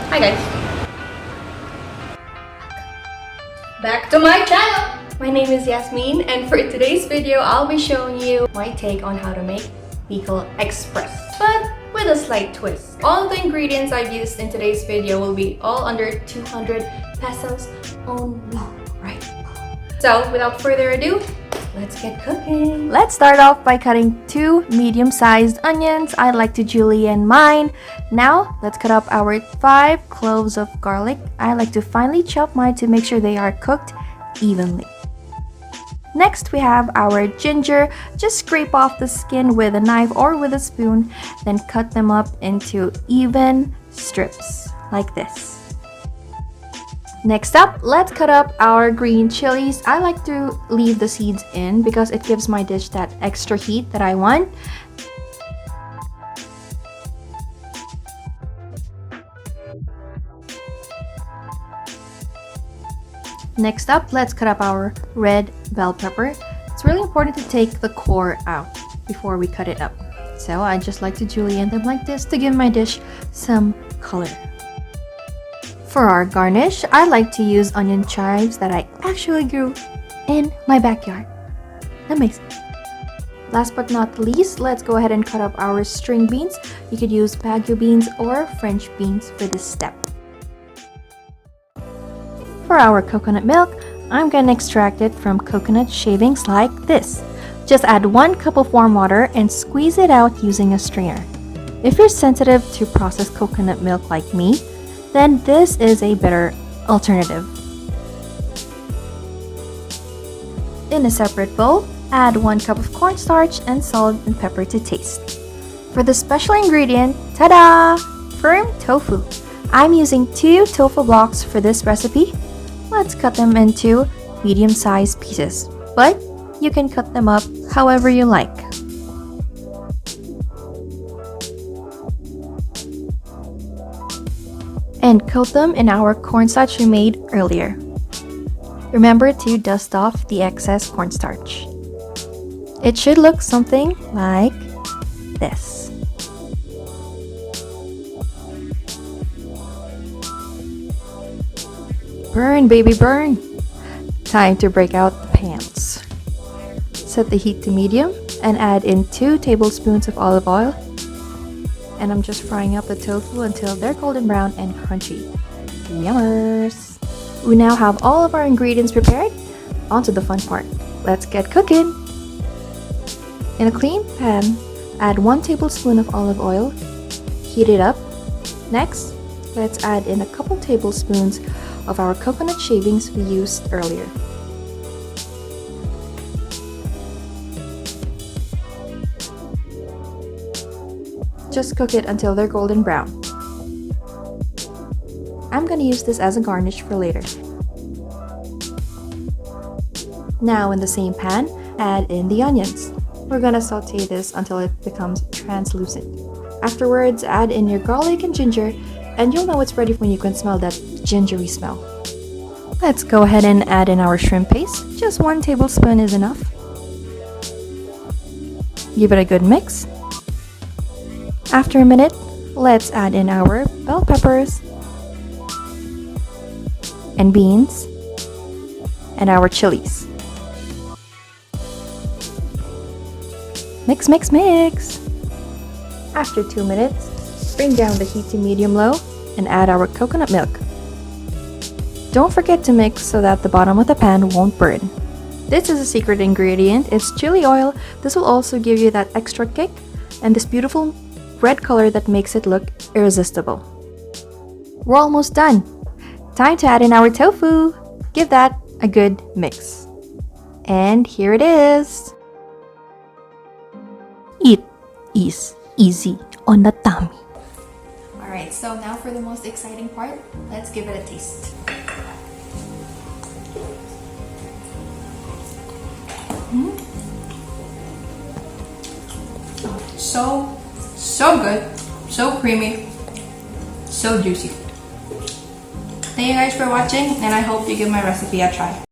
Hi guys! Back to my channel! My name is Yasmine, and for today's video, I'll be showing you my take on how to make BICOL Express, but with a slight twist. All the ingredients I've used in today's video will be all under 200 pesos only, right? So without further ado, let's get cooking. Let's start off by cutting 2 medium-sized onions. I like to julienne mine. Now, let's cut up our 5 cloves of garlic. I like to finely chop mine to make sure they are cooked evenly. Next, we have our ginger. Just scrape off the skin with a knife or with a spoon, then cut them up into even strips, like this. Next up, let's cut up our green chilies. I like to leave the seeds in because it gives my dish that extra heat that I want. Next up, let's cut up our red bell pepper. It's really important to take the core out before we cut it up. So I just like to julienne them like this to give my dish some color. For our garnish, I like to use onion chives that I actually grew in my backyard. Amazing. Last but not least, let's go ahead and cut up our string beans. You could use Baguio beans or French beans for this step. For our coconut milk, I'm gonna extract it from coconut shavings like this. Just add 1 cup of warm water and squeeze it out using a strainer. If you're sensitive to processed coconut milk like me, then this is a better alternative. In a separate bowl, add 1 cup of cornstarch and salt and pepper to taste. For the special ingredient, ta-da! Firm tofu. I'm using 2 tofu blocks for this recipe. Let's cut them into medium-sized pieces, but you can cut them up however you like. And coat them in our cornstarch we made earlier. Remember to dust off the excess cornstarch. It should look something like this. Burn, baby, burn! Time to break out the pans. Set the heat to medium and add in 2 tablespoons of olive oil. And I'm just frying up the tofu until they're golden brown and crunchy. Yummers! We now have all of our ingredients prepared. On to the fun part. Let's get cooking! In a clean pan, add 1 tablespoon of olive oil. Heat it up. Next, let's add in a couple tablespoons of our coconut shavings we used earlier. Just cook it until they're golden brown. I'm gonna use this as a garnish for later. Now in the same pan, add in the onions. We're gonna saute this until it becomes translucent. Afterwards, add in your garlic and ginger, and you'll know it's ready when you can smell that gingery smell. Let's go ahead and add in our shrimp paste. Just 1 tablespoon is enough. Give it a good mix. After a minute, let's add in our bell peppers and beans and our chilies. Mix, mix, mix! After 2 minutes, bring down the heat to medium-low and add our coconut milk. Don't forget to mix so that the bottom of the pan won't burn. This is a secret ingredient. It's chili oil. This will also give you that extra kick and this beautiful red color that makes it look irresistible. We're almost done. Time to add in our tofu. Give that a good mix. And here it is. It is easy on the tummy. Alright, so now for the most exciting part, let's give it a taste. So good, so creamy, so juicy. Thank you guys for watching, and I hope you give my recipe a try.